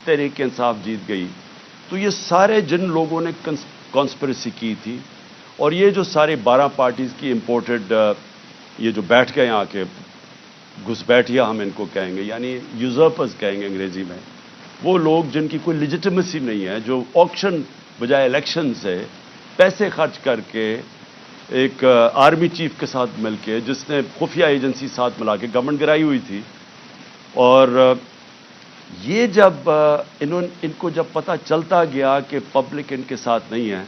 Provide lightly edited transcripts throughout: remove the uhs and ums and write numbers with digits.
تحریک انصاف جیت گئی. تو یہ سارے جن لوگوں نے کانسپریسی کی تھی، اور یہ جو سارے 12 پارٹیز کی امپورٹڈ یہ جو بیٹھ گئے آ کے گھسپیٹھیا ہم ان کو کہیں گے، یعنی یوزرپرز کہیں گے انگریزی میں، وہ لوگ جن کی کوئی لیجیٹمیسی نہیں ہے، جو آکشن بجائے الیکشن سے پیسے خرچ کر کے ایک آرمی چیف کے ساتھ مل کے، جس نے خفیہ ایجنسی ساتھ ملا کے گورنمنٹ گرائی ہوئی تھی. اور یہ جب ان کو جب پتہ چلتا گیا کہ پبلک ان کے ساتھ نہیں ہے،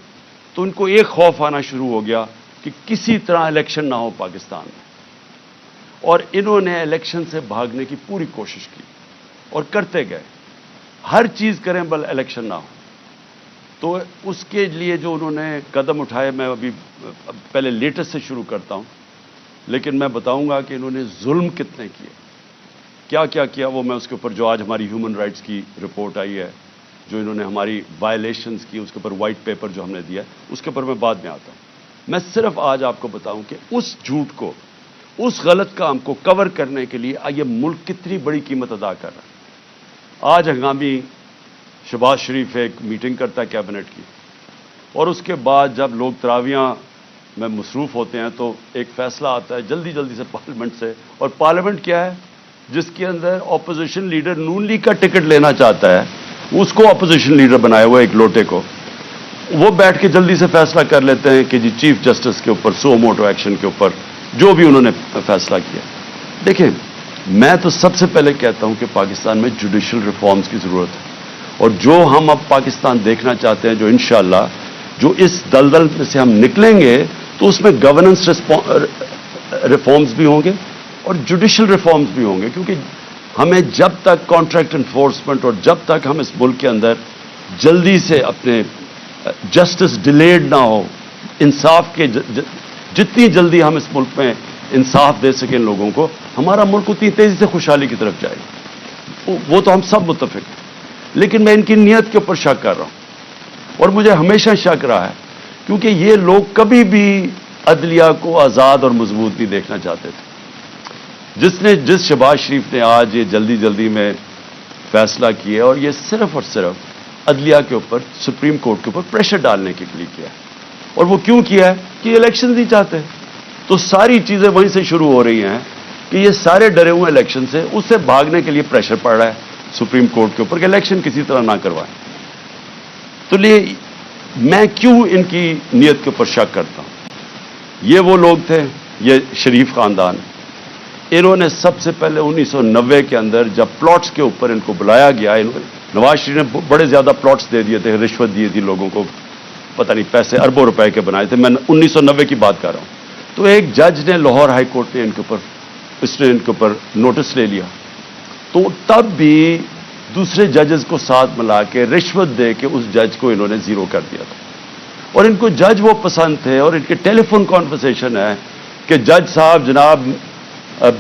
تو ان کو ایک خوف آنا شروع ہو گیا کہ کسی طرح الیکشن نہ ہو پاکستان میں. اور انہوں نے الیکشن سے بھاگنے کی پوری کوشش کی اور کرتے گئے، ہر چیز کریں بل الیکشن نہ ہو. تو اس کے لیے جو انہوں نے قدم اٹھائے، میں ابھی پہلے لیٹسٹ سے شروع کرتا ہوں، لیکن میں بتاؤں گا کہ انہوں نے ظلم کتنے کیے، کیا کیا کیا. وہ میں اس کے اوپر جو آج ہماری ہیومن رائٹس کی رپورٹ آئی ہے، جو انہوں نے ہماری وائلیشنز کی، اس کے اوپر وائٹ پیپر جو ہم نے دیا، اس کے اوپر میں بعد میں آتا ہوں. میں صرف آج آپ کو بتاؤں کہ اس جھوٹ کو، اس غلط کام کو کور کرنے کے لیے یہ ملک کتنی بڑی قیمت ادا کر رہا ہے. آج ہنگامی شہباز شریف ایک میٹنگ کرتا ہے کیبنٹ کی، اور اس کے بعد جب لوگ تراویحاں میں مصروف ہوتے ہیں تو ایک فیصلہ آتا ہے جلدی جلدی سے پارلیمنٹ سے. اور پارلیمنٹ کیا ہے؟ جس کے اندر اپوزیشن لیڈر نون لیگ کا ٹکٹ لینا چاہتا ہے، اس کو اپوزیشن لیڈر بنایا ہوا ایک لوٹے کو، وہ بیٹھ کے جلدی سے فیصلہ کر لیتے ہیں کہ جی چیف جسٹس کے اوپر سو موٹو ایکشن کے اوپر جو بھی انہوں نے فیصلہ کیا. دیکھیں، میں تو سب سے پہلے کہتا ہوں کہ پاکستان میں جوڈیشل ریفارمز کی ضرورت ہے، اور جو ہم اب پاکستان دیکھنا چاہتے ہیں، جو انشاءاللہ جو اس دلدل میں سے ہم نکلیں گے، تو اس میں گورننس ریفارمز بھی ہوں گے اور جوڈیشل ریفارمز بھی ہوں گے. کیونکہ ہمیں جب تک کانٹریکٹ انفورسمنٹ، اور جب تک ہم اس ملک کے اندر جلدی سے اپنے جسٹس ڈیلیڈ نہ ہو، انصاف کے جتنی جلدی ہم اس ملک میں انصاف دے سکیں لوگوں کو، ہمارا ملک اتنی تیزی سے خوشحالی کی طرف جائے گا. وہ تو ہم سب متفق ہیں. لیکن میں ان کی نیت کے اوپر شک کر رہا ہوں، اور مجھے ہمیشہ شک رہا ہے، کیونکہ یہ لوگ کبھی بھی عدلیہ کو آزاد اور مضبوط نہیں دیکھنا چاہتے تھے. جس شہباز شریف نے آج یہ جلدی جلدی میں فیصلہ کیا، اور یہ صرف اور صرف عدلیہ کے اوپر، سپریم کورٹ کے اوپر پریشر ڈالنے کے لیے کیا ہے. اور وہ کیوں کیا ہے؟ کہ الیکشن نہیں چاہتے. تو ساری چیزیں وہیں سے شروع ہو رہی ہیں کہ یہ سارے ڈرے ہوئے الیکشن سے، اس سے بھاگنے کے لیے پریشر پڑ رہا ہے سپریم کورٹ کے اوپر کہ الیکشن کسی طرح نہ کروائیں. تو لیے میں کیوں ان کی نیت کے اوپر شک کرتا ہوں؟ یہ وہ لوگ تھے، یہ شریف خاندان، انہوں نے سب سے پہلے 1990 کے اندر جب پلاٹس کے اوپر ان کو بلایا گیا، نواز شریف نے بڑے زیادہ پلاٹس دے دیے تھے، رشوت دی تھی لوگوں کو، پتہ نہیں پیسے اربوں روپے کے بنائے تھے. میں 1990 کی بات کر رہا ہوں. تو ایک جج نے لاہور ہائی کورٹ نے ان کے اوپر نوٹس لے لیا. تو تب بھی دوسرے ججز کو ساتھ ملا کے رشوت دے کے اس جج کو انہوں نے زیرو کر دیا تھا. اور ان کو جج وہ پسند تھے، اور ان کے ٹیلی فون کانورسیشن ہے کہ جج صاحب جناب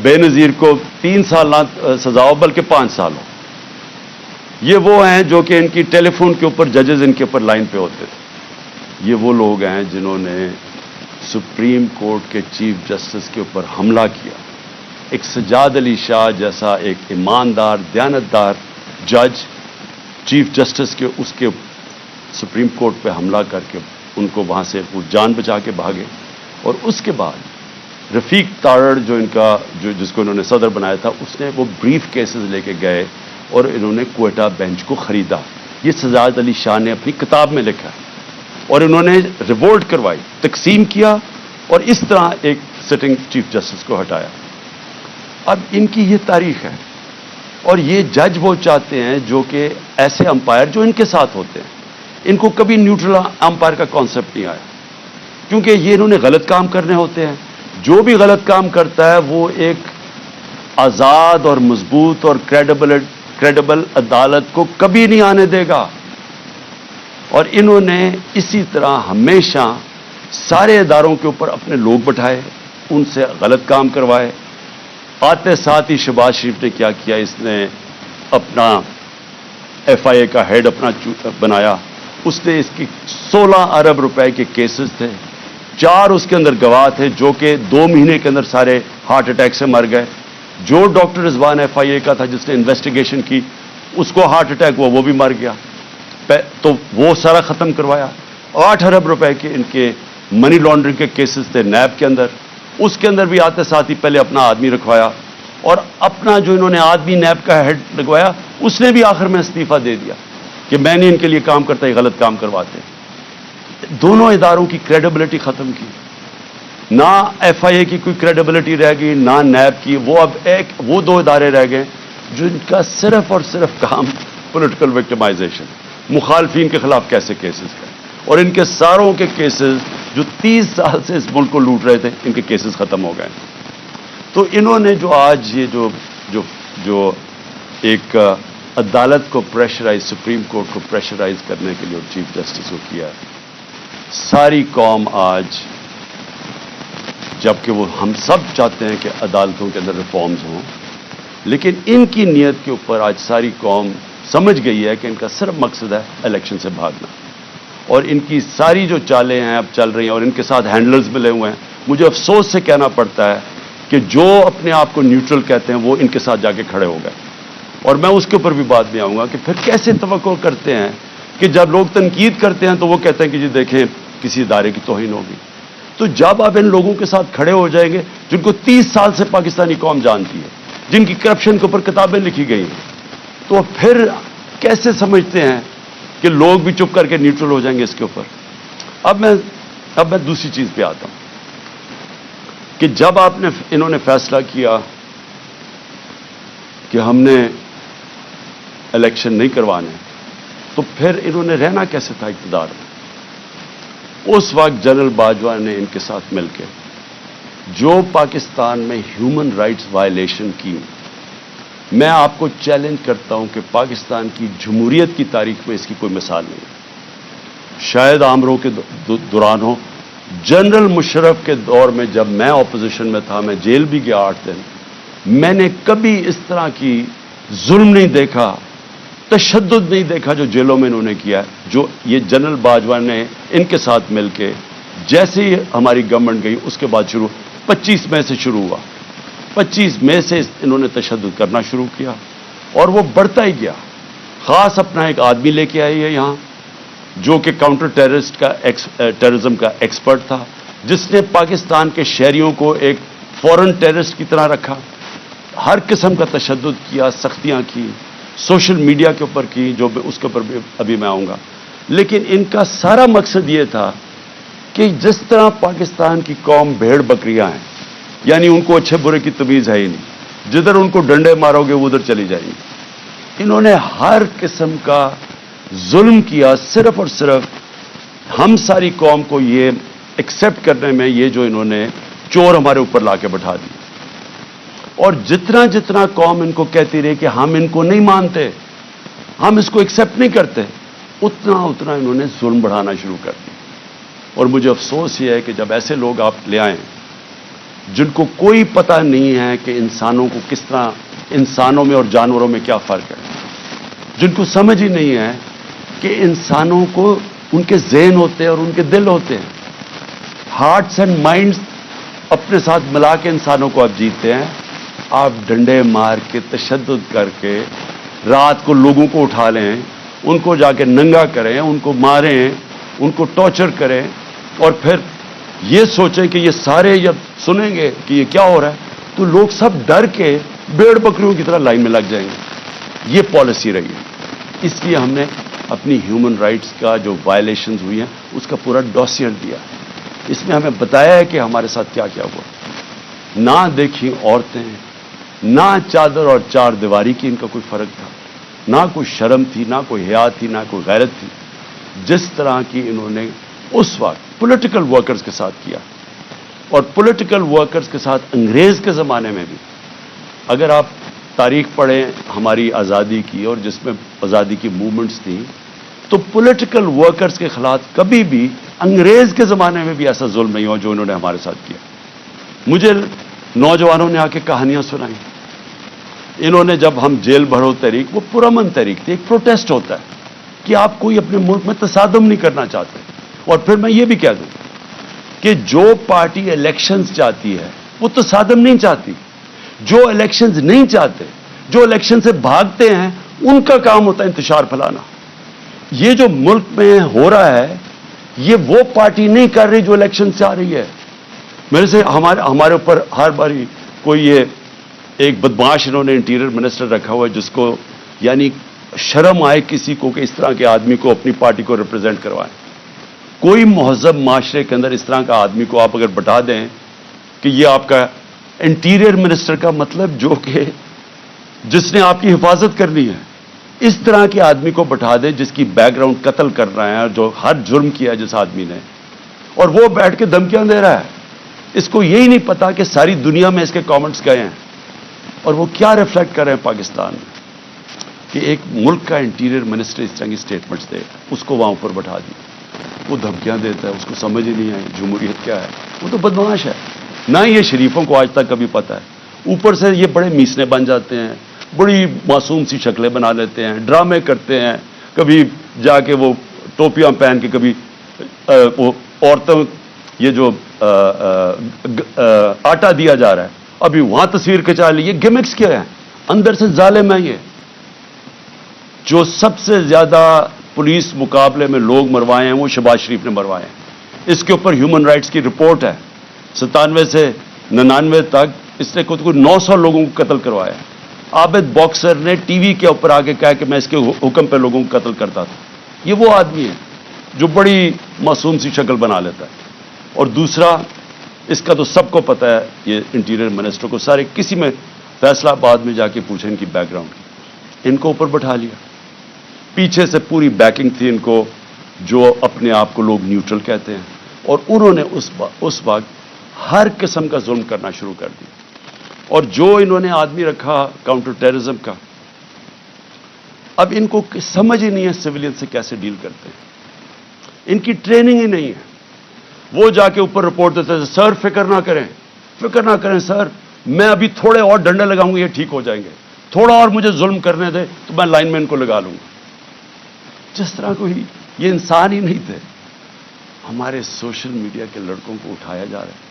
بے نظیر کو 3 سال نہ سزا ہو بلکہ 5 سال ہو. یہ وہ ہیں جو کہ ان کی ٹیلی فون کے اوپر ججز ان کے اوپر لائن پہ ہوتے تھے. یہ وہ لوگ ہیں جنہوں نے سپریم کورٹ کے چیف جسٹس کے اوپر حملہ کیا. ایک سجاد علی شاہ جیسا ایک ایماندار، دیانتدار جج چیف جسٹس کے اس کے سپریم کورٹ پہ حملہ کر کے ان کو وہاں سے وہ جان بچا کے بھاگے. اور اس کے بعد رفیق تارڑ جو ان کا جس کو انہوں نے صدر بنایا تھا، اس نے وہ بریف کیسز لے کے گئے اور انہوں نے کوئٹہ بینچ کو خریدا. یہ سجاد علی شاہ نے اپنی کتاب میں لکھا، اور انہوں نے ریوولٹ کروائی، تقسیم کیا، اور اس طرح ایک سٹنگ چیف جسٹس کو ہٹایا. اب ان کی یہ تاریخ ہے، اور یہ جج وہ چاہتے ہیں جو کہ ایسے امپائر جو ان کے ساتھ ہوتے ہیں. ان کو کبھی نیوٹرل امپائر کا کانسیپٹ نہیں آیا، کیونکہ یہ انہوں نے غلط کام کرنے ہوتے ہیں. جو بھی غلط کام کرتا ہے وہ ایک آزاد اور مضبوط اور کریڈیبل عدالت کو کبھی نہیں آنے دے گا. اور انہوں نے اسی طرح ہمیشہ سارے اداروں کے اوپر اپنے لوگ بٹھائے، ان سے غلط کام کروائے. آتے ساتھ ہی شہباز شریف نے کیا کیا، اس نے اپنا ایف آئی اے کا ہیڈ اپنا بنایا. اس نے اس کی 16 ارب روپے کے کیسز تھے، 4 اس کے اندر گواہ تھے جو کہ 2 مہینے کے اندر سارے ہارٹ اٹیک سے مر گئے. جو ڈاکٹر رضوان ایف آئی اے کا تھا جس نے انویسٹیگیشن کی، اس کو ہارٹ اٹیک ہوا, وہ بھی مر گیا. تو وہ سارا ختم کروایا. 8 ارب روپے کے ان کے منی لانڈرنگ کے کیسز تھے نیب کے اندر. اس کے اندر بھی آتے ساتھ ہی پہلے اپنا آدمی رکھوایا, اور اپنا جو انہوں نے آدمی نیب کا ہیڈ لگوایا اس نے بھی آخر میں استعفیٰ دے دیا کہ میں نہیں ان کے لیے کام کرتا, یہ غلط کام کرواتے. دونوں اداروں کی کریڈیبلٹی ختم کی. نہ ایف آئی اے کی کوئی کریڈیبلٹی رہ گئی, نہ نیب کی. وہ 2 ادارے رہ گئے جن کا صرف اور صرف کام پولیٹیکل وکٹمائزیشن, مخالفین کے خلاف کیسے کیسز کریں. اور ان کے ساروں کے کیسز جو 30 سال سے اس ملک کو لوٹ رہے تھے, ان کے کیسز ختم ہو گئے. تو انہوں نے جو آج یہ جو ایک عدالت کو پریشرائز, سپریم کورٹ کو پریشرائز کرنے کے لیے اور چیف جسٹس کو کیا, ساری قوم آج, جبکہ وہ ہم سب چاہتے ہیں کہ عدالتوں کے اندر ریفارمز ہوں, لیکن ان کی نیت کے اوپر آج ساری قوم سمجھ گئی ہے کہ ان کا صرف مقصد ہے الیکشن سے بھاگنا. اور ان کی ساری جو چالیں ہیں اب چل رہی ہیں, اور ان کے ساتھ ہینڈلرز ملے ہوئے ہیں. مجھے افسوس سے کہنا پڑتا ہے کہ جو اپنے آپ کو نیوٹرل کہتے ہیں وہ ان کے ساتھ جا کے کھڑے ہو گئے. اور میں اس کے اوپر بھی بات میں آؤں گا کہ پھر کیسے توقع کرتے ہیں کہ جب لوگ تنقید کرتے ہیں تو وہ کہتے ہیں کہ جی دیکھیں کسی ادارے کی توہین ہوگی. تو جب آپ ان لوگوں کے ساتھ کھڑے ہو جائیں گے جن کو 30 سال سے پاکستانی قوم جانتی ہے, جن کی کرپشن کے اوپر کتابیں لکھی گئی ہیں, تو پھر کیسے سمجھتے ہیں کہ لوگ بھی چپ کر کے نیوٹرل ہو جائیں گے اس کے اوپر. اب میں دوسری چیز پہ آتا ہوں کہ جب انہوں نے فیصلہ کیا کہ ہم نے الیکشن نہیں کروانے, تو پھر انہوں نے رہنا کیسے تھا اقتدار میں. اس وقت جنرل باجوہ نے ان کے ساتھ مل کے جو پاکستان میں ہیومن رائٹس وائلیشن کی, میں آپ کو چیلنج کرتا ہوں کہ پاکستان کی جمہوریت کی تاریخ میں اس کی کوئی مثال نہیں. شاید عامروں کے دوران ہو, جنرل مشرف کے دور میں جب میں اپوزیشن میں تھا, میں جیل بھی گیا 8 دن, میں نے کبھی اس طرح کی ظلم نہیں دیکھا, تشدد نہیں دیکھا جو جیلوں میں انہوں نے کیا, جو یہ جنرل باجوہ نے ان کے ساتھ مل کے, جیسے ہی ہماری گورنمنٹ گئی اس کے بعد 25 مئی سے شروع ہوا. 25 مئی سے انہوں نے تشدد کرنا شروع کیا اور وہ بڑھتا ہی گیا. خاص اپنا ایک آدمی لے کے آئی ہے یہاں جو کہ کاؤنٹر ٹیررزم کا ایکسپرٹ تھا, جس نے پاکستان کے شہریوں کو ایک فورن ٹیررسٹ کی طرح رکھا, ہر قسم کا تشدد کیا, سختیاں کی, سوشل میڈیا کے اوپر کی, جو اس کے اوپر بھی ابھی میں آؤں گا. لیکن ان کا سارا مقصد یہ تھا کہ جس طرح پاکستان کی قوم بھیڑ بکریاں ہیں, یعنی ان کو اچھے برے کی تمیز ہے ہی نہیں, جدھر ان کو ڈنڈے مارو گے وہ ادھر چلی جائیں گی. انہوں نے ہر قسم کا ظلم کیا, صرف اور صرف ہم ساری قوم کو یہ ایکسیپٹ کرنے میں, یہ جو انہوں نے چور ہمارے اوپر لا کے بٹھا دی. اور جتنا قوم ان کو کہتی رہی کہ ہم ان کو نہیں مانتے, ہم اس کو ایکسیپٹ نہیں کرتے, اتنا انہوں نے ظلم بڑھانا شروع کر دیا. اور مجھے افسوس یہ ہے کہ جب ایسے لوگ آپ لے آئیں جن کو کوئی پتہ نہیں ہے کہ انسانوں کو کس طرح, انسانوں میں اور جانوروں میں کیا فرق ہے, جن کو سمجھ ہی نہیں ہے کہ انسانوں کو ان کے ذہن ہوتے ہیں اور ان کے دل ہوتے ہیں, ہارٹس اینڈ مائنڈز اپنے ساتھ ملا کے انسانوں کو آپ جیتتے ہیں. آپ ڈنڈے مار کے, تشدد کر کے, رات کو لوگوں کو اٹھا لیں, ان کو جا کے ننگا کریں, ان کو ماریں, ان کو ٹارچر کریں, اور پھر یہ سوچیں کہ یہ سارے جب سنیں گے کہ یہ کیا ہو رہا ہے تو لوگ سب ڈر کے بھیڑ بکریوں کی طرح لائن میں لگ جائیں گے. یہ پالیسی رہی ہے. اس لیے ہم نے اپنی ہیومن رائٹس کا جو وائلیشنز ہوئی ہیں اس کا پورا ڈوسیئر دیا. اس میں ہمیں بتایا ہے کہ ہمارے ساتھ کیا کیا ہوا. نہ دیکھی عورتیں, نہ چادر اور چار دیواری کی ان کا کوئی فرق تھا, نہ کوئی شرم تھی, نہ کوئی حیا تھی, نہ کوئی غیرت تھی. جس طرح کی انہوں نے اس وقت پولیٹیکل ورکرز کے ساتھ کیا, اور پولیٹیکل ورکرز کے ساتھ انگریز کے زمانے میں بھی, اگر آپ تاریخ پڑھیں ہماری آزادی کی اور جس میں آزادی کی موومنٹس تھیں, تو پولیٹیکل ورکرز کے خلاف کبھی بھی انگریز کے زمانے میں بھی ایسا ظلم نہیں ہوا جو انہوں نے ہمارے ساتھ کیا. مجھے نوجوانوں نے آ کے کہانیاں سنائیں. انہوں نے جب ہم جیل بھرو تحریک, وہ پرامن تحریک تھی, ایک پروٹیسٹ ہوتا ہے کہ آپ کوئی اپنے ملک میں تصادم نہیں کرنا چاہتے. اور پھر میں یہ بھی کہہ دوں کہ جو پارٹی الیکشنز چاہتی ہے وہ تصادم نہیں چاہتی. جو الیکشنز نہیں چاہتے, جو الیکشن سے بھاگتے ہیں, ان کا کام ہوتا ہے انتشار پھیلانا. یہ جو ملک میں ہو رہا ہے یہ وہ پارٹی نہیں کر رہی جو الیکشن سے آ رہی ہے. میرے سے ہمارے اوپر ہر باری کوئی یہ ایک بدماش انہوں نے انٹیریئر منسٹر رکھا ہوا ہے جس کو یعنی شرم آئے کسی کو کہ اس طرح کے آدمی کو اپنی پارٹی کو ریپرزینٹ کروائیں. کوئی مہذب معاشرے کے اندر اس طرح کا آدمی کو آپ اگر بتا دیں کہ یہ آپ کا انٹیریئر منسٹر کا مطلب جو کہ جس نے آپ کی حفاظت کرنی ہے, اس طرح کے آدمی کو بٹھا دیں جس کی بیک گراؤنڈ قتل کر رہا ہے اور جو ہر جرم کیا ہے جس آدمی نے, اور وہ بیٹھ کے دھمکیاں دے رہا ہے. اس کو یہی نہیں پتا کہ ساری دنیا میں اس کے کامنٹس گئے ہیں اور وہ کیا ریفلیکٹ کر رہے ہیں پاکستان میں, کہ ایک ملک کا انٹیریئر منسٹر اس طرح کی اسٹیٹمنٹس دے, اس کو وہاں اوپر بٹھا دی, وہ دھمکیاں دیتا ہے, اس کو سمجھ ہی نہیں آئی جمہوریت کیا ہے. وہ تو بدمعاش ہے. نہ یہ شریفوں کو آج تک کبھی پتا ہے. اوپر سے یہ بڑے میسنے بن جاتے ہیں, بڑی معصوم سی شکلیں بنا لیتے ہیں, ڈرامے کرتے ہیں, کبھی جا کے وہ ٹوپیاں پہن کے, کبھی وہ عورتوں یہ جو آٹا دیا جا رہا ہے ابھی وہاں تصویر کھچا لی. یہ گیمکس کیا ہے, اندر سے ظالم ہے. یہ جو سب سے زیادہ پولیس مقابلے میں لوگ مروائے ہیں وہ شہباز شریف نے مروائے ہیں. اس کے اوپر ہیومن رائٹس کی رپورٹ ہے. 97 سے 99 تک اس نے خود کو 900 لوگوں کو قتل کروایا. عابد باکسر نے ٹی وی کے اوپر آگے کہا کہ میں اس کے حکم پہ لوگوں کو قتل کرتا تھا. یہ وہ آدمی ہے جو بڑی معصوم سی شکل بنا لیتا ہے. اور دوسرا, اس کا تو سب کو پتا ہے, یہ انٹیریئر منسٹر کو سارے کسی میں فیصلہ آباد میں جا کے پوچھیں ان کی بیک گراؤنڈ, ان کو اوپر بٹھا لیا. پیچھے سے پوری بیکنگ تھی ان کو, جو اپنے آپ کو لوگ نیوٹرل کہتے ہیں, اور انہوں نے اس وقت ہر قسم کا ظلم کرنا شروع کر دیا. اور جو انہوں نے آدمی رکھا کاؤنٹر ٹیررزم کا, اب ان کو سمجھ ہی نہیں ہے سویلین سے کیسے ڈیل کرتے ہیں. ان کی ٹریننگ ہی نہیں ہے. وہ جا کے اوپر رپورٹ دیتے ہیں, سر فکر نہ کریں سر, میں ابھی تھوڑے اور ڈنڈے لگاؤں گا یہ ٹھیک ہو جائیں گے, تھوڑا اور مجھے ظلم کرنے دے تو میں لائن مین کو لگا لوں گا. جس طرح کوئی یہ انسان ہی نہیں تھے. ہمارے سوشل میڈیا کے لڑکوں کو اٹھایا جا رہا ہے.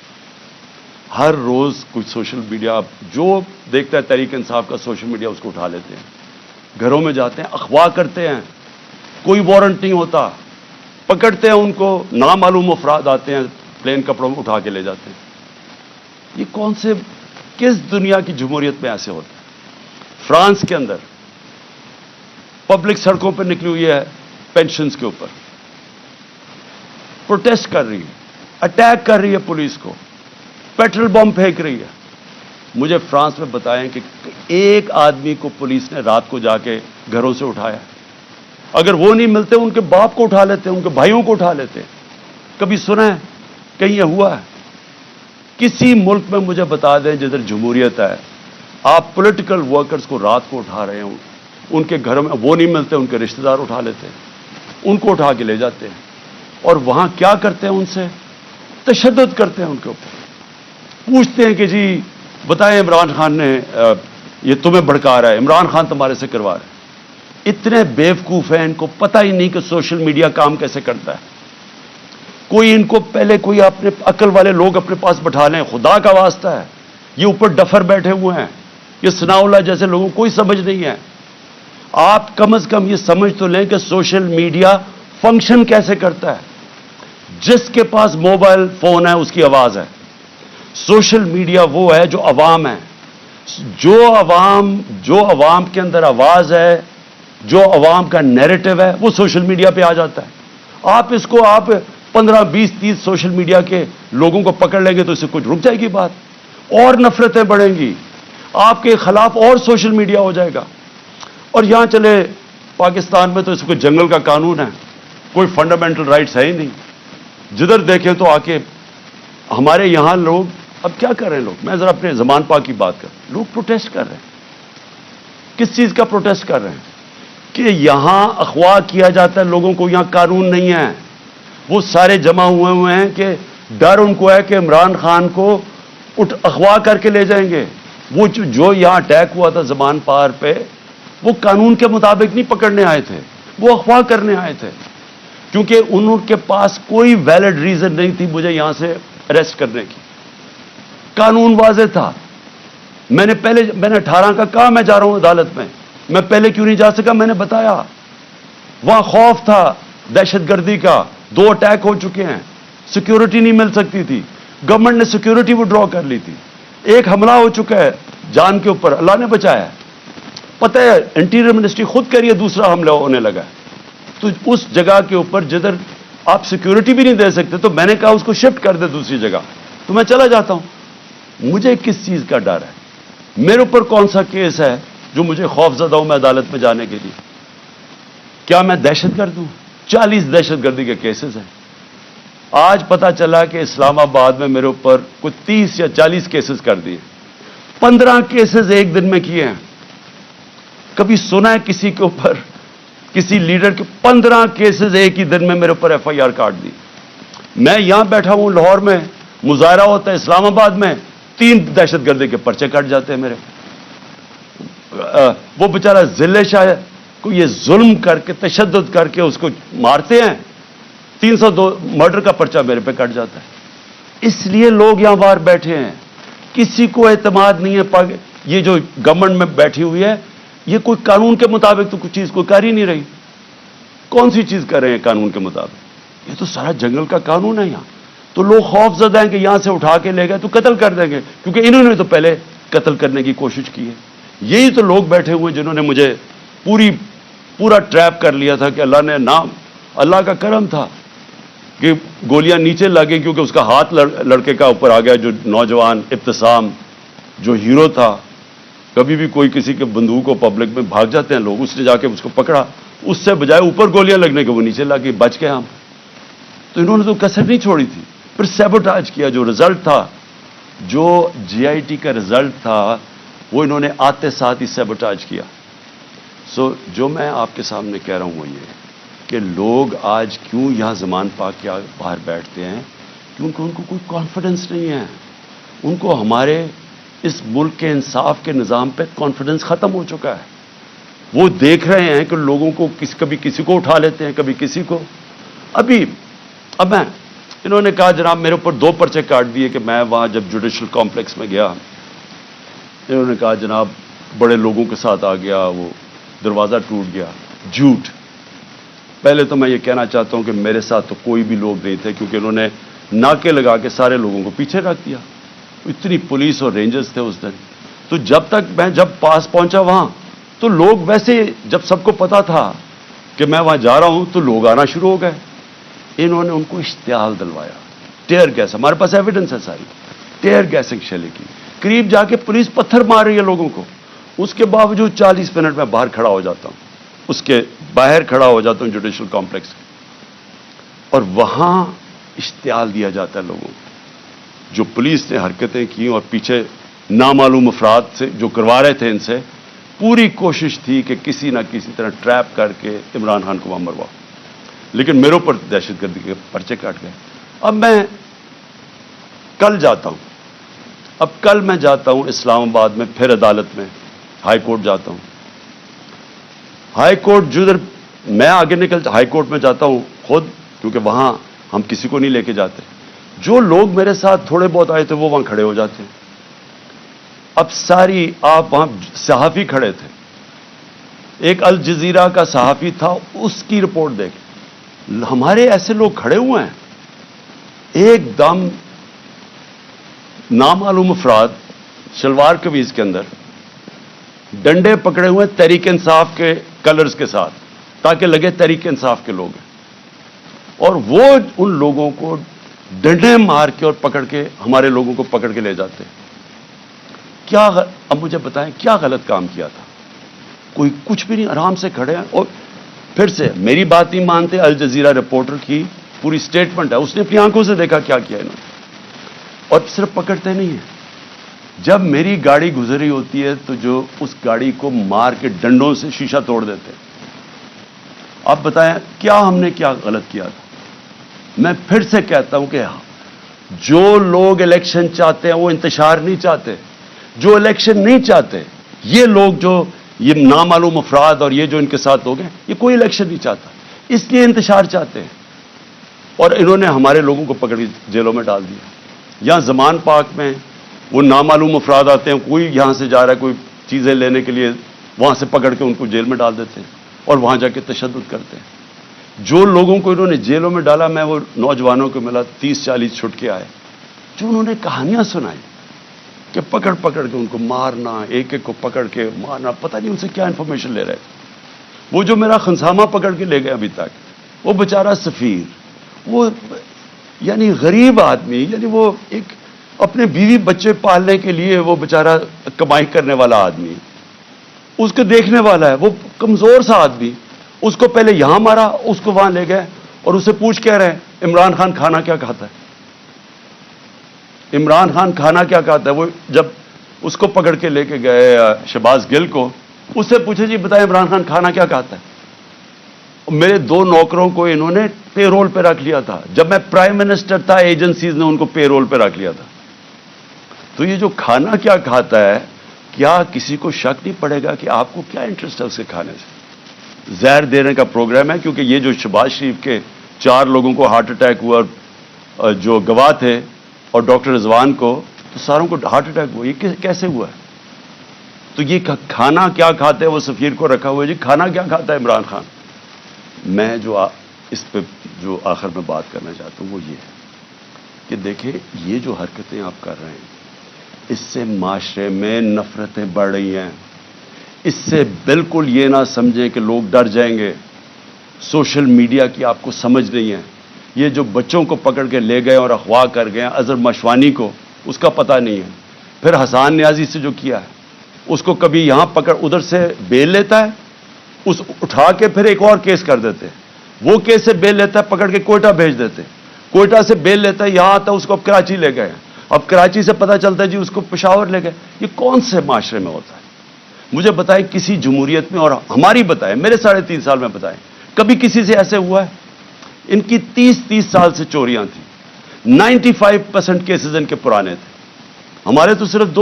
ہر روز کچھ سوشل میڈیا جو دیکھتا ہے تحریک انصاف کا سوشل میڈیا اس کو اٹھا لیتے ہیں, گھروں میں جاتے ہیں, اغوا کرتے ہیں, کوئی وارنٹ نہیں ہوتا, پکڑتے ہیں ان کو, نامعلوم افراد آتے ہیں پلین کپڑوں میں اٹھا کے لے جاتے ہیں. یہ کون سے کس دنیا کی جمہوریت میں ایسے ہوتا ہے؟ فرانس کے اندر پبلک سڑکوں پہ نکلی ہوئی ہے پینشنز کے اوپر, پروٹیسٹ کر رہی ہے, اٹیک کر رہی ہے پولیس کو, پیٹرول بم پھینک رہی ہے. مجھے فرانس میں بتائیں کہ ایک آدمی کو پولیس نے رات کو جا کے گھروں سے اٹھایا. اگر وہ نہیں ملتے ان کے باپ کو اٹھا لیتے, ان کے بھائیوں کو اٹھا لیتے. کبھی سنا ہے کہیں یہ ہوا ہے؟ کسی ملک میں مجھے بتا دیں جدھر جمہوریت ہے, آپ پولیٹیکل ورکرز کو رات کو اٹھا رہے ہیں, ان کے گھروں میں وہ نہیں ملتے, ان کے رشتہ دار اٹھا لیتے ہیں, ان کو اٹھا کے لے جاتے ہیں, اور وہاں کیا کرتے ہیں, ان سے تشدد کرتے ہیں, ان کے اوپر پوچھتے ہیں کہ جی بتائیں عمران خان نے یہ تمہیں بھڑکا رہا ہے, عمران خان تمہارے سے کروا رہا ہے. اتنے بیوقوف ہیں, ان کو پتہ ہی نہیں کہ سوشل میڈیا کام کیسے کرتا ہے. کوئی ان کو پہلے کوئی اپنے عقل والے لوگ اپنے پاس بٹھا لیں, خدا کا واسطہ ہے. یہ اوپر ڈفر بیٹھے ہوئے ہیں, یہ ثناء اللہ جیسے لوگوں کو کوئی سمجھ نہیں ہے. آپ کم از کم یہ سمجھ تو لیں کہ سوشل میڈیا فنکشن کیسے کرتا ہے. جس کے پاس موبائل فون ہے اس کی آواز ہے. سوشل میڈیا وہ ہے جو عوام ہے, جو عوام کے اندر آواز ہے, جو عوام کا نیریٹو ہے, وہ سوشل میڈیا پہ آ جاتا ہے. آپ اس کو 15, 20, 30 سوشل میڈیا کے لوگوں کو پکڑ لیں گے تو اس سے کچھ رک جائے گی بات, اور نفرتیں بڑھیں گی, آپ کے خلاف اور سوشل میڈیا ہو جائے گا. اور یہاں چلے پاکستان میں تو اس کو جنگل کا قانون ہے, کوئی فنڈامنٹل رائٹس ہے ہی نہیں. جدھر دیکھیں تو آ کے ہمارے یہاں لوگ اب کیا کر رہے ہیں لوگ, میں ذرا اپنے زمان پاک کی بات کر, لوگ پروٹیسٹ کر رہے ہیں. کس چیز کا پروٹیسٹ کر رہے ہیں؟ کہ یہاں اغوا کیا جاتا ہے لوگوں کو, یہاں قانون نہیں ہے. وہ سارے جمع ہوئے ہیں کہ ڈر ان کو ہے کہ عمران خان کو اغوا کر کے لے جائیں گے. وہ جو یہاں اٹیک ہوا تھا زمان پار پہ, وہ قانون کے مطابق نہیں پکڑنے آئے تھے, وہ اغوا کرنے آئے تھے, کیونکہ ان کے پاس کوئی ویلڈ ریزن نہیں تھی مجھے یہاں سے اریسٹ کرنے کی. قانون واضح تھا. میں نے 18 کا کہا میں جا رہا ہوں عدالت میں, میں پہلے کیوں نہیں جا سکا؟ میں نے بتایا وہاں خوف تھا دہشت گردی کا، 2 اٹیک ہو چکے ہیں، سیکیورٹی نہیں مل سکتی تھی، گورنمنٹ نے سیکیورٹی وڈرا کر لی تھی، ایک حملہ ہو چکا ہے جان کے اوپر، اللہ نے بچایا ہے، پتہ ہے انٹیریئر منسٹری خود کہہ رہی ہے دوسرا حملہ ہونے لگا ہے۔ تو اس جگہ کے اوپر جدھر آپ سیکیورٹی بھی نہیں دے سکتے تو میں نے کہا اس کو شفٹ کر دے دوسری جگہ، تو میں چلا جاتا ہوں۔ مجھے کس چیز کا ڈر ہے؟ میرے اوپر کون سا کیس ہے جو مجھے خوف زدہ ہوں میں عدالت میں جانے کے لیے؟ کیا میں دہشت گرد ہوں؟ 40 دہشت گردی کے کیسز ہیں۔ آج پتا چلا کہ اسلام آباد میں میرے اوپر کوئی 30 یا 40 کیسز کر دیے، 15 کیسز ایک دن میں کیے ہیں۔ کبھی سنا ہے کسی کے اوپر، کسی لیڈر کے 15 کیسز ایک ہی دن میں میرے اوپر ایف آئی آر کاٹ دی؟ میں یہاں بیٹھا ہوں لاہور میں، مظاہرہ ہوتا ہے اسلام آباد میں، 3 دہشت گردی کے پرچے کٹ جاتے ہیں میرے۔ وہ بیچارہ ضلع شاہ کو یہ ظلم کر کے تشدد کر کے اس کو مارتے ہیں، 302 مرڈر کا پرچہ میرے پہ کٹ جاتا ہے۔ اس لیے لوگ یہاں باہر بیٹھے ہیں، کسی کو اعتماد نہیں ہے۔ یہ جو گورنمنٹ میں بیٹھی ہوئی ہے یہ کوئی قانون کے مطابق تو کچھ چیز کوئی کر ہی نہیں رہی۔ کون سی چیز کر رہے ہیں قانون کے مطابق؟ یہ تو سارا جنگل کا قانون ہے یہاں۔ تو لوگ خوف زدہ ہیں کہ یہاں سے اٹھا کے لے گئے تو قتل کر دیں گے، کیونکہ انہوں نے تو پہلے قتل کرنے کی کوشش کی ہے۔ یہی تو لوگ بیٹھے ہوئے جنہوں نے مجھے پورا ٹریپ کر لیا تھا کہ اللہ کا کرم تھا کہ گولیاں نیچے لگیں، کیونکہ اس کا ہاتھ لڑکے کا اوپر آ گیا، جو نوجوان ابتسام جو ہیرو تھا۔ کبھی بھی کوئی کسی کے بندوق کو پبلک میں بھاگ جاتے ہیں لوگ، اس نے جا کے اس کو پکڑا، اس سے بجائے اوپر گولیاں لگنے کے وہ نیچے لگی، بچ گئے ہم۔ تو انہوں نے تو کسر نہیں چھوڑی تھی، پھر سیبوٹاج کیا۔ جو رزلٹ تھا، جو جی آئی ٹی کا رزلٹ تھا، وہ انہوں نے آتے ساتھ ہی سیبوٹاج کیا۔ سو جو میں آپ کے سامنے کہہ رہا ہوں وہ یہ کہ لوگ آج کیوں یہاں زمان پاک کے باہر بیٹھتے ہیں، کیونکہ ان کو کوئی کانفیڈنس نہیں ہے۔ ان کو ہمارے اس ملک کے انصاف کے نظام پہ کانفیڈنس ختم ہو چکا ہے۔ وہ دیکھ رہے ہیں کہ لوگوں کو کبھی کسی کو اٹھا لیتے ہیں، کبھی کسی کو۔ اب انہوں نے کہا جناب میرے اوپر 2 پرچے کاٹ دیے کہ میں وہاں جب جوڈیشل کمپلیکس میں گیا، انہوں نے کہا جناب بڑے لوگوں کے ساتھ آ گیا، وہ دروازہ ٹوٹ گیا۔ جھوٹ۔ پہلے تو میں یہ کہنا چاہتا ہوں کہ میرے ساتھ تو کوئی بھی لوگ نہیں تھے، کیونکہ انہوں نے ناکے لگا کے سارے لوگوں کو پیچھے رکھ دیا۔ اتنی پولیس اور رینجرز تھے اس دن۔ تو جب پاس پہنچا وہاں تو لوگ ویسے، جب سب کو پتا تھا کہ میں وہاں جا رہا ہوں تو لوگ آنا شروع ہو گئے۔ انہوں نے ان کو اشتعال دلوایا، ٹیئر گیس، ہمارے پاس ایویڈنس ہے ساری، ٹیئر گیسنگ شیلنگ کی۔ قریب جا کے پولیس پتھر مار رہی ہے لوگوں کو، اس کے باوجود 40 منٹ میں باہر کھڑا ہو جاتا ہوں، اس کے باہر کھڑا ہو جاتا ہوں جوڈیشل کمپلیکس، اور وہاں اشتعال دیا جاتا ہے لوگوں کو۔ جو پولیس نے حرکتیں کی اور پیچھے نامعلوم افراد سے جو کروا رہے تھے، ان سے پوری کوشش تھی کہ کسی نہ کسی طرح ٹریپ کر کے عمران خان کو وہاں مرواؤ، لیکن میرے اوپر دہشت گردی کے پرچے کاٹ گئے۔ اب میں کل جاتا ہوں، کل میں جاتا ہوں اسلام آباد میں، پھر عدالت میں ہائی کورٹ جاتا ہوں۔ ہائی کورٹ جدھر میں آگے ہائی کورٹ میں جاتا ہوں خود، کیونکہ وہاں ہم کسی کو نہیں لے کے جاتے۔ جو لوگ میرے ساتھ تھوڑے بہت آئے تھے وہ وہاں کھڑے ہو جاتے ہیں۔ اب آپ وہاں صحافی کھڑے تھے، ایک الجزیرہ کا صحافی تھا، اس کی رپورٹ دیکھ، ہمارے ایسے لوگ کھڑے ہوئے ہیں، ایک دم نامعلوم افراد شلوار قمیض کے اندر ڈنڈے پکڑے ہوئے تحریک انصاف کے کلرز کے ساتھ، تاکہ لگے تحریک انصاف کے لوگ ہیں، اور وہ ان لوگوں کو ڈنڈے مار کے اور پکڑ کے ہمارے لوگوں کو پکڑ کے لے جاتے ہیں۔ اب مجھے بتائیں کیا غلط کام کیا تھا؟ کوئی کچھ بھی نہیں، آرام سے کھڑے ہیں۔ اور پھر سے میری بات نہیں مانتے، الجزیرہ رپورٹر کی پوری سٹیٹمنٹ ہے، اس نے اپنی آنکھوں سے دیکھا کیا کیا انہوں نے، اور صرف پکڑتے نہیں ہیں۔ جب میری گاڑی گزر رہی ہوتی ہے تو جو اس گاڑی کو مار کے ڈنڈوں سے شیشہ توڑ دیتے ہیں۔ آپ بتائیں کیا ہم نے کیا غلط کیا تھا؟ میں پھر سے کہتا ہوں کہ جو لوگ الیکشن چاہتے ہیں وہ انتشار نہیں چاہتے، جو الیکشن نہیں چاہتے، یہ لوگ جو یہ نامعلوم افراد اور یہ جو ان کے ساتھ لوگ ہیں، یہ کوئی الیکشن نہیں چاہتا، اس لیے انتشار چاہتے ہیں، اور انہوں نے ہمارے لوگوں کو پکڑ کے جیلوں میں ڈال دیا۔ یہاں زمان پاک میں وہ نامعلوم افراد آتے ہیں، کوئی یہاں سے جا رہا ہے کوئی چیزیں لینے کے لیے وہاں سے پکڑ کے ان کو جیل میں ڈال دیتے ہیں اور وہاں جا کے تشدد کرتے ہیں. جو لوگوں کو انہوں نے جیلوں میں ڈالا, میں وہ نوجوانوں کو ملا 30-40 چھٹ کے آئے, جو انہوں نے کہانیاں سنائی کہ پکڑ پکڑ کے ان کو مارنا, ایک ایک کو پکڑ کے مارنا, پتہ نہیں ان سے کیا انفارمیشن لے رہے تھے. وہ جو میرا خنسامہ پکڑ کے لے گئے ابھی تک, وہ بیچارہ سفیر, وہ یعنی غریب آدمی, یعنی وہ ایک اپنے بیوی بچے پالنے کے لیے وہ بیچارہ کمائی کرنے والا آدمی, اس کو دیکھنے والا ہے, وہ کمزور سا آدمی, اس کو پہلے یہاں مارا, اس کو وہاں لے گئے اور اسے پوچھ کہہ رہے ہیں عمران خان کھانا کیا کھاتا ہے, عمران خان کھانا کیا کھاتا ہے. وہ جب اس کو پکڑ کے لے کے گئے شہباز گل کو, اس سے پوچھے جی بتائیں عمران خان کھانا کیا کھاتا ہے. میرے 2 نوکروں کو انہوں نے پے رول پہ رکھ لیا تھا, جب میں پرائم منسٹر تھا ایجنسیز نے ان کو پے رول پہ رکھ لیا تھا. تو یہ جو کھانا کیا کھاتا ہے, کیا کسی کو شک نہیں پڑے گا کہ آپ کو کیا انٹرسٹ ہے اسے کھانے سے؟ زہر دینے کا پروگرام ہے, کیونکہ یہ جو شہباز شریف کے 4 لوگوں کو ہارٹ اٹیک ہوا, جو گواہ تھے, اور ڈاکٹر رضوان کو, تو ساروں کو ہارٹ اٹیک ہوا. یہ کیسے ہوا ہے؟ تو یہ کھانا کیا کھاتے ہیں, وہ سفیر کو رکھا ہوا ہے, جی کھانا کیا کھاتا ہے عمران خان. میں جو اس پہ جو آخر میں بات کرنا چاہتا ہوں وہ یہ ہے کہ دیکھیں, یہ جو حرکتیں آپ کر رہے ہیں, اس سے معاشرے میں نفرتیں بڑھ رہی ہیں. اس سے بالکل یہ نہ سمجھیں کہ لوگ ڈر جائیں گے. سوشل میڈیا کی آپ کو سمجھ نہیں ہے. یہ جو بچوں کو پکڑ کے لے گئے اور اغوا کر گئے, اظہر مشوانی کو, اس کا پتہ نہیں ہے. پھر حسان نیازی سے جو کیا ہے, اس کو کبھی یہاں پکڑ, ادھر سے بیل لیتا ہے, اس اٹھا کے پھر ایک اور کیس کر دیتے. وہ کیس سے بیل لیتا ہے, پکڑ کے کوئٹہ بھیج دیتے. کوئٹہ سے بیل لیتا ہے, یہاں آتا ہے, اس کو اب کراچی لے گئے. اب کراچی سے پتہ چلتا ہے جی اس کو پشاور لے گئے. یہ کون سے معاشرے میں ہوتا ہے؟ مجھے بتائیں کسی جمہوریت میں, اور ہماری بتائیں, میرے 3.5 سال میں بتائیں, کبھی کسی سے ایسے ہوا ہے؟ ان کی 30 سال سے چوریاں تھیں. 95% کیسز ان کے پرانے تھے. ہمارے تو صرف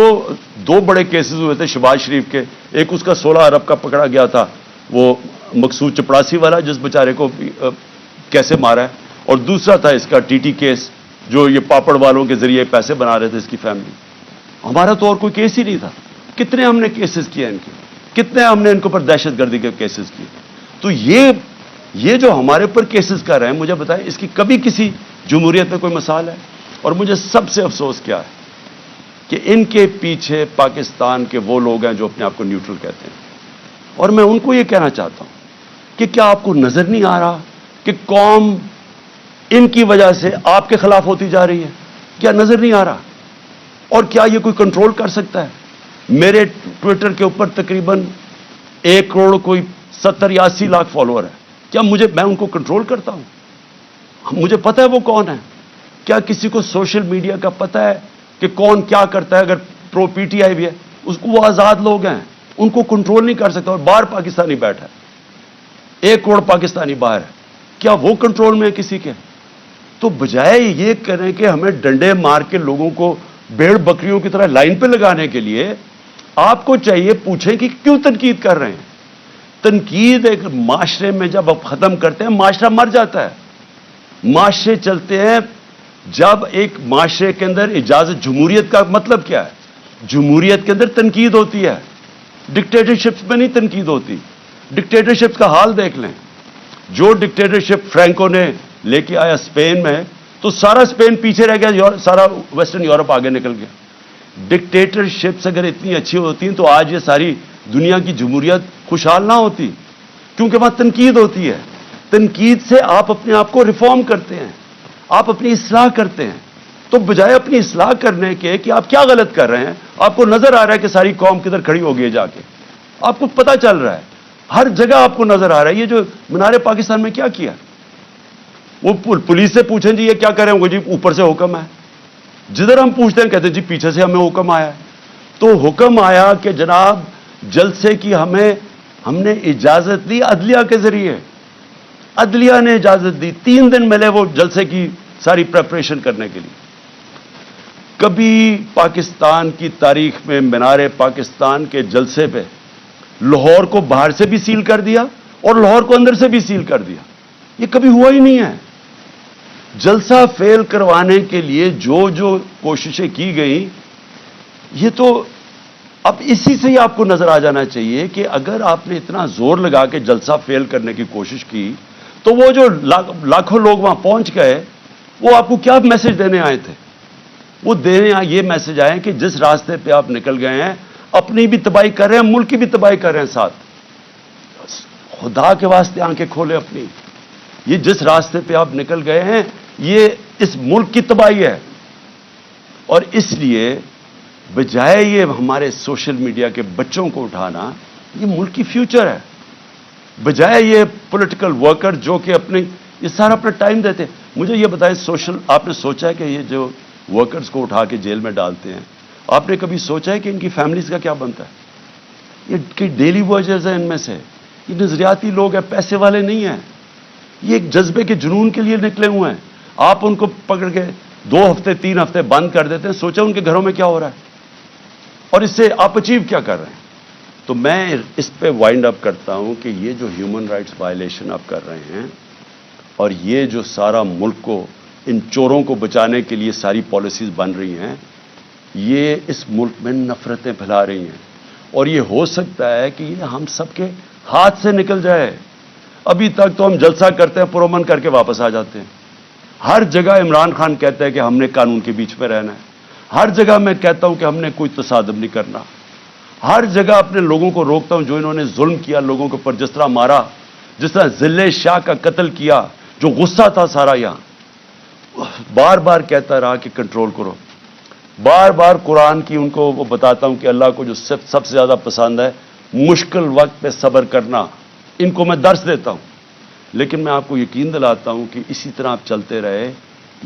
دو بڑے کیسز ہوئے تھے شہباز شریف کے. ایک اس کا 16 ارب کا پکڑا گیا تھا, وہ مقصود چپڑاسی والا, جس بیچارے کو کیسے مارا ہے, اور دوسرا تھا اس کا TT کیس, جو یہ پاپڑ والوں کے ذریعے پیسے بنا رہے تھے اس کی فیملی. ہمارا تو اور کوئی کیس ہی نہیں تھا. کتنے ہم نے کیسز کیے ان کے, کتنے ہم نے ان کے اوپر دہشت گردی کے کیسز کیے. تو یہ جو ہمارے اوپر کیسز کر رہے ہیں, مجھے بتائیں اس کی کبھی کسی جمہوریت میں کوئی مثال ہے؟ اور مجھے سب سے افسوس کیا ہے کہ ان کے پیچھے پاکستان کے وہ لوگ ہیں جو اپنے آپ کو نیوٹرل کہتے ہیں. اور میں ان کو یہ کہنا چاہتا ہوں کہ کیا آپ کو نظر نہیں آ رہا کہ قوم ان کی وجہ سے آپ کے خلاف ہوتی جا رہی ہے؟ کیا نظر نہیں آ رہا؟ اور کیا یہ کوئی کنٹرول کر سکتا ہے؟ میرے ٹویٹر کے اوپر تقریباً 1 کروڑ کوئی 70 یا 80 لاکھ فالوور ہے. کیا میں ان کو کنٹرول کرتا ہوں؟ مجھے پتہ ہے وہ کون ہے. کیا کسی کو سوشل میڈیا کا پتہ ہے کہ کون کیا کرتا ہے؟ اگر پرو PTI بھی ہے, اس کو وہ آزاد لوگ ہیں, ان کو کنٹرول نہیں کر سکتا. اور باہر پاکستانی بیٹھا ہے, 1 کروڑ پاکستانی باہر ہے, کیا وہ کنٹرول میں ہے کسی کے؟ تو بجائے یہ کریں کہ ہمیں ڈنڈے مار کے لوگوں کو بھیڑ بکریوں کی طرح لائن پہ لگانے کے لیے, آپ کو چاہیے پوچھیں کہ کیوں تنقید کر رہے ہیں. تنقید ایک معاشرے میں جب آپ ختم کرتے ہیں, معاشرہ مر جاتا ہے. معاشرے چلتے ہیں جب ایک معاشرے کے اندر اجازت. جمہوریت کا مطلب کیا ہے؟ جمہوریت کے اندر تنقید ہوتی ہے, ڈکٹیٹرشپ میں نہیں تنقید ہوتی. ڈکٹیٹرشپ کا حال دیکھ لیں. جو ڈکٹیٹرشپ فرینکو نے لے کے آیا اسپین میں, تو سارا اسپین پیچھے رہ گیا, سارا ویسٹرن یورپ آگے نکل گیا. ڈکٹیٹرشپس اگر اتنی اچھی ہوتی ہیں تو آج یہ ساری دنیا کی جمہوریت خوشحال نہ ہوتی, کیونکہ وہاں تنقید ہوتی ہے. تنقید سے آپ اپنے آپ کو ریفارم کرتے ہیں, آپ اپنی اصلاح کرتے ہیں. تو بجائے اپنی اصلاح کرنے کے کہ آپ کیا غلط کر رہے ہیں, آپ کو نظر آ رہا ہے کہ ساری قوم کدھر کھڑی ہو گئی ہے جا کے, آپ کو پتہ چل رہا ہے, ہر جگہ آپ کو نظر آ رہا ہے. یہ جو مینار پاکستان میں کیا وہ پولیس سے پوچھیں جی یہ کیا کریں گے, جی اوپر سے حکم ہے. جدھر ہم پوچھتے ہیں کہتے ہیں جی پیچھے سے ہمیں حکم آیا. تو حکم آیا کہ جناب جلسے کی ہم نے اجازت دی عدلیہ کے ذریعے, عدلیہ نے اجازت دی. 3 دن ملے وہ جلسے کی ساری پریپریشن کرنے کے لیے. کبھی پاکستان کی تاریخ میں مینار پاکستان کے جلسے پہ لاہور کو باہر سے بھی سیل کر دیا اور لاہور کو اندر سے بھی سیل کر دیا. یہ کبھی ہوا ہی نہیں ہے. جلسہ فیل کروانے کے لیے جو کوششیں کی گئیں, یہ تو اب اسی سے ہی آپ کو نظر آ جانا چاہیے کہ اگر آپ نے اتنا زور لگا کے جلسہ فیل کرنے کی کوشش کی تو وہ جو لاکھوں لوگ وہاں پہنچ گئے وہ آپ کو کیا میسج دینے آئے تھے؟ وہ دینے یہ میسج آئے کہ جس راستے پہ آپ نکل گئے ہیں اپنی بھی تباہی کر رہے ہیں، ملک کی بھی تباہی کر رہے ہیں ساتھ. خدا کے واسطے آنکھیں کھولے اپنی. یہ جس راستے پہ آپ نکل گئے ہیں یہ اس ملک کی تباہی ہے. اور اس لیے بجائے یہ ہمارے سوشل میڈیا کے بچوں کو اٹھانا، یہ ملک کی فیوچر ہے. بجائے یہ پولیٹیکل ورکر جو کہ یہ سارا اپنا ٹائم دیتے ہیں. مجھے یہ بتائیں، آپ نے سوچا ہے کہ یہ جو ورکرز کو اٹھا کے جیل میں ڈالتے ہیں، آپ نے کبھی سوچا ہے کہ ان کی فیملیز کا کیا بنتا ہے؟ یہ ڈیلی ورکرز ہیں، ان میں سے یہ نظریاتی لوگ ہیں، پیسے والے نہیں ہیں. یہ ایک جذبے کے جنون کے لیے نکلے ہوئے ہیں. آپ ان کو پکڑ کے 2 ہفتے 3 ہفتے بند کر دیتے ہیں. سوچا ان کے گھروں میں کیا ہو رہا ہے اور اس سے آپ اچیو کیا کر رہے ہیں؟ تو میں اس پہ وائنڈ اپ کرتا ہوں کہ یہ جو ہیومن رائٹس وائلیشن آپ کر رہے ہیں اور یہ جو سارا ملک کو ان چوروں کو بچانے کے لیے ساری پالیسیز بن رہی ہیں، یہ اس ملک میں نفرتیں پھیلا رہی ہیں. اور یہ ہو سکتا ہے کہ یہ ہم سب کے ہاتھ سے نکل جائے. ابھی تک تو ہم جلسہ کرتے ہیں، پرامن کر کے واپس آ جاتے ہیں. ہر جگہ عمران خان کہتا ہے کہ ہم نے قانون کے بیچ میں رہنا ہے. ہر جگہ میں کہتا ہوں کہ ہم نے کوئی تصادم نہیں کرنا. ہر جگہ اپنے لوگوں کو روکتا ہوں جو انہوں نے ظلم کیا لوگوں کے اوپر، جس طرح مارا، جس طرح ذلِ شاہ کا قتل کیا، جو غصہ تھا سارا یہاں. بار بار کہتا رہا کہ کنٹرول کرو. بار بار قرآن کی ان کو وہ بتاتا ہوں کہ اللہ کو جو سب سے زیادہ پسند ہے مشکل وقت پہ صبر کرنا. ان کو میں درس دیتا ہوں. لیکن میں آپ کو یقین دلاتا ہوں کہ اسی طرح آپ چلتے رہے،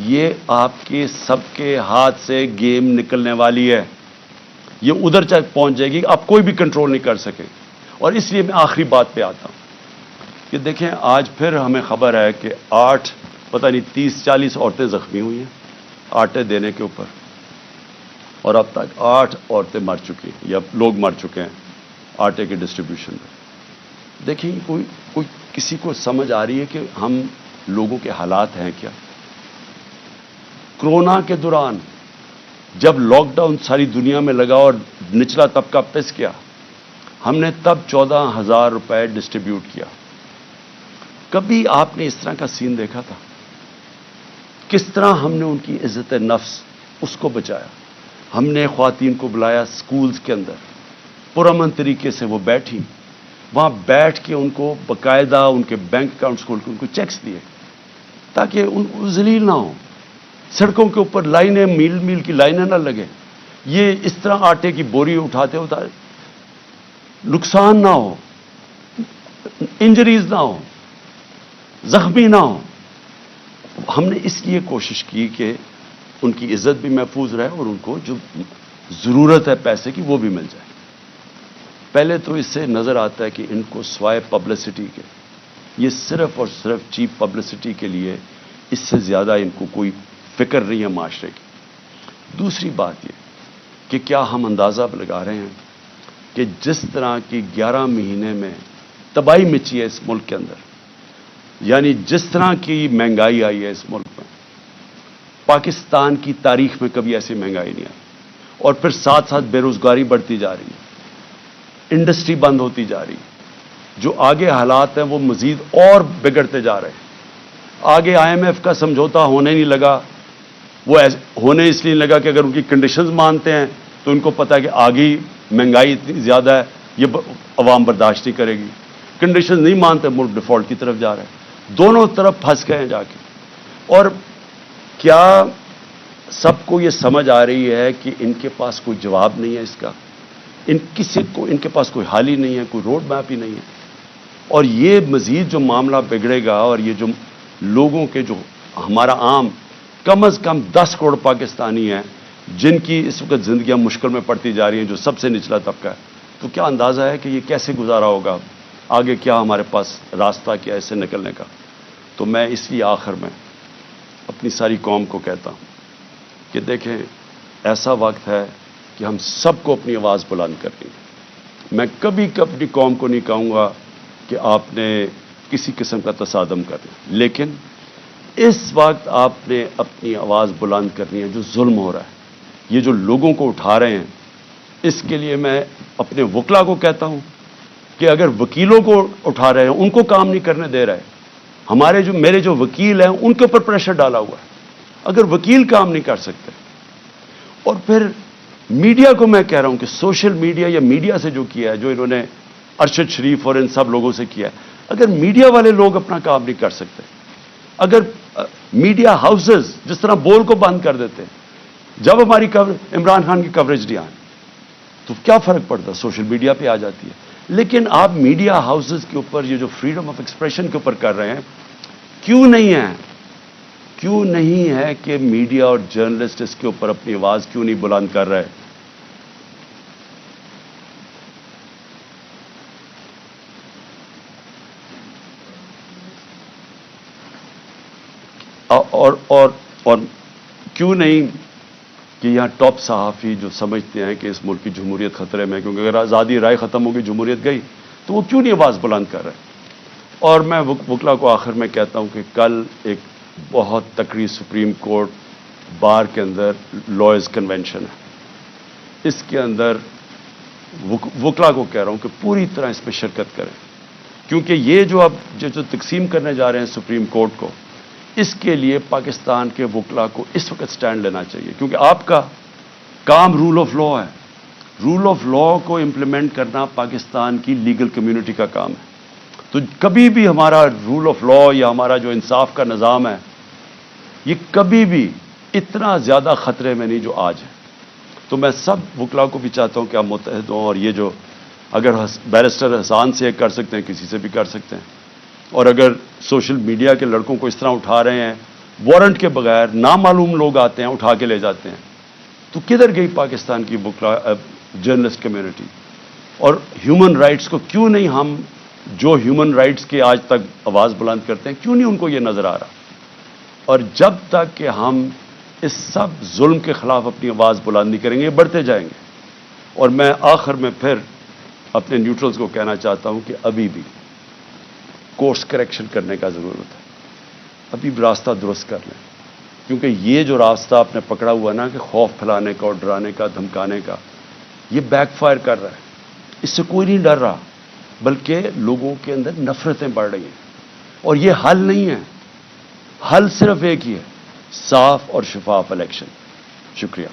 یہ آپ کے سب کے ہاتھ سے گیم نکلنے والی ہے. یہ ادھر تک پہنچ جائے گی، آپ کوئی بھی کنٹرول نہیں کر سکے. اور اس لیے میں آخری بات پہ آتا ہوں کہ دیکھیں، آج پھر ہمیں خبر ہے کہ 30-40 عورتیں زخمی ہوئی ہیں آٹے دینے کے اوپر، اور اب تک 8 عورتیں مر چکی ہیں یا لوگ مر چکے ہیں آٹے کے ڈسٹریبیوشن میں. دیکھیں، کوئی کسی کو سمجھ آ رہی ہے کہ ہم لوگوں کے حالات ہیں کیا؟ کورونا کے دوران جب لاک ڈاؤن ساری دنیا میں لگا اور نچلا طبقہ پس کیا، ہم نے تب 14,000 روپے ڈسٹریبیوٹ کیا. کبھی آپ نے اس طرح کا سین دیکھا تھا؟ کس طرح ہم نے ان کی عزت نفس اس کو بچایا. ہم نے خواتین کو بلایا سکولز کے اندر، پرامن طریقے سے وہ بیٹھی، وہاں بیٹھ کے ان کو باقاعدہ ان کے بینک اکاؤنٹس کھول کے ان کو چیکس دیے تاکہ ان ذلیل نہ ہوں. سڑکوں کے اوپر لائنیں، میل کی لائنیں نہ لگے. یہ اس طرح آٹے کی بوری اٹھاتے نقصان نہ ہو، انجریز نہ ہو، زخمی نہ ہو. ہم نے اس لیے کوشش کی کہ ان کی عزت بھی محفوظ رہے اور ان کو جو ضرورت ہے پیسے کی وہ بھی مل جائے. پہلے تو اس سے نظر آتا ہے کہ ان کو سوائے پبلسٹی کے، یہ صرف اور صرف چیپ پبلسٹی کے لیے، اس سے زیادہ ان کو کوئی فکر نہیں ہے معاشرے کی. دوسری بات یہ کہ کیا ہم اندازہ لگا رہے ہیں کہ جس طرح کی 11 مہینے میں تباہی مچی ہے اس ملک کے اندر، یعنی جس طرح کی مہنگائی آئی ہے اس ملک میں، پاکستان کی تاریخ میں کبھی ایسی مہنگائی نہیں آئی. اور پھر ساتھ ساتھ بے روزگاری بڑھتی جا رہی ہے، انڈسٹری بند ہوتی جا رہی ہے. جو آگے حالات ہیں وہ مزید اور بگڑتے جا رہے ہیں. آگے IMF کا سمجھوتا ہونے نہیں لگا. وہ ہونے اس لیے لگا کہ اگر ان کی کنڈیشنز مانتے ہیں تو ان کو پتا ہے کہ آگے مہنگائی اتنی زیادہ ہے، یہ عوام برداشت نہیں کرے گی. کنڈیشنز نہیں مانتے، ملک ڈیفالٹ کی طرف جا رہا ہے. دونوں طرف پھنس گئے ہیں جا کے. اور کیا سب کو یہ سمجھ آ رہی ہے کہ ان کے پاس کوئی جواب نہیں ہے اس کا؟ ان کے پاس کوئی حل ہی نہیں ہے، کوئی روڈ میپ ہی نہیں ہے. اور یہ مزید جو معاملہ بگڑے گا، اور یہ جو لوگوں کے جو ہمارا عام کم از کم 10 کروڑ پاکستانی ہیں جن کی اس وقت زندگیاں مشکل میں پڑتی جا رہی ہیں، جو سب سے نچلا طبقہ ہے، تو کیا اندازہ ہے کہ یہ کیسے گزارا ہوگا؟ آگے کیا ہمارے پاس راستہ کیا ہے اس سے نکلنے کا؟ تو میں اس لیے آخر میں اپنی ساری قوم کو کہتا ہوں کہ دیکھیں، ایسا وقت ہے کہ ہم سب کو اپنی آواز بلند کرنی ہے. میں کبھی اپنی قوم کو نہیں کہوں گا کہ آپ نے کسی قسم کا تصادم کرنا، لیکن اس وقت آپ نے اپنی آواز بلند کرنی ہے. جو ظلم ہو رہا ہے، یہ جو لوگوں کو اٹھا رہے ہیں، اس کے لیے میں اپنے وکلا کو کہتا ہوں کہ اگر وکیلوں کو اٹھا رہے ہیں، ان کو کام نہیں کرنے دے رہے، میرے جو وکیل ہیں ان کے اوپر پریشر ڈالا ہوا ہے، اگر وکیل کام نہیں کر سکتے، اور پھر میڈیا کو میں کہہ رہا ہوں کہ سوشل میڈیا یا میڈیا سے جو کیا ہے، جو انہوں نے ارشد شریف اور ان سب لوگوں سے کیا ہے، اگر میڈیا والے لوگ اپنا کام نہیں کر سکتے، اگر میڈیا ہاؤسز جس طرح بول کو بند کر دیتے ہیں، جب ہماری عمران خان کی کوریج نہیں آئی تو کیا فرق پڑتا؟ سوشل میڈیا پہ آ جاتی ہے. لیکن آپ میڈیا ہاؤسز کے اوپر یہ جو فریڈم آف ایکسپریشن کے اوپر کر رہے ہیں، کیوں نہیں ہے کہ میڈیا اور جرنلسٹ اس کے اوپر اپنی آواز کیوں نہیں بلند کر رہے؟ اور کیوں نہیں کہ یہاں ٹاپ صحافی جو سمجھتے ہیں کہ اس ملک کی جمہوریت خطرے میں، کیونکہ اگر آزادی رائے ختم ہوگی، جمہوریت گئی، تو وہ کیوں نہیں آواز بلند کر رہے؟ اور میں وکلا کو آخر میں کہتا ہوں کہ کل ایک بہت تکڑی سپریم کورٹ بار کے اندر لائرز کنونشن ہے، اس کے اندر وکلا کو کہہ رہا ہوں کہ پوری طرح اس میں شرکت کریں، کیونکہ یہ جو اب جو تقسیم کرنے جا رہے ہیں سپریم کورٹ کو، اس کے لیے پاکستان کے وکلا کو اس وقت سٹینڈ لینا چاہیے، کیونکہ آپ کا کام رول آف لا ہے. رول آف لا کو امپلیمنٹ کرنا پاکستان کی لیگل کمیونٹی کا کام ہے. تو کبھی بھی ہمارا رول آف لا یا ہمارا جو انصاف کا نظام ہے، یہ کبھی بھی اتنا زیادہ خطرے میں نہیں جو آج ہے. تو میں سب وکلا کو بھی چاہتا ہوں کہ آپ متحد ہوں، اور یہ جو اگر بیرسٹر حسان سے کر سکتے ہیں، کسی سے بھی کر سکتے ہیں، اور اگر سوشل میڈیا کے لڑکوں کو اس طرح اٹھا رہے ہیں وارنٹ کے بغیر، نامعلوم لوگ آتے ہیں اٹھا کے لے جاتے ہیں، تو کدھر گئی پاکستان کی وکلا جرنلسٹ کمیونٹی؟ اور ہیومن رائٹس کو کیوں نہیں ہم جو ہیومن رائٹس کے آج تک آواز بلند کرتے ہیں، کیوں نہیں ان کو یہ نظر آ رہا؟ اور جب تک کہ ہم اس سب ظلم کے خلاف اپنی آواز بلند نہیں کریں گے، بڑھتے جائیں گے. اور میں آخر میں پھر اپنے نیوٹرلز کو کہنا چاہتا ہوں کہ ابھی بھی کورس کریکشن کرنے کا ضرورت ہے، ابھی بھی راستہ درست کر لیں، کیونکہ یہ جو راستہ آپ نے پکڑا ہوا نا کہ خوف پھیلانے کا اور ڈرانے کا، دھمکانے کا، یہ بیک فائر کر رہا ہے. اس سے کوئی نہیں ڈر رہا، بلکہ لوگوں کے اندر نفرتیں بڑھ رہی ہیں. اور یہ حل نہیں ہے، حل صرف ایک ہی ہے، صاف اور شفاف الیکشن. شکریہ.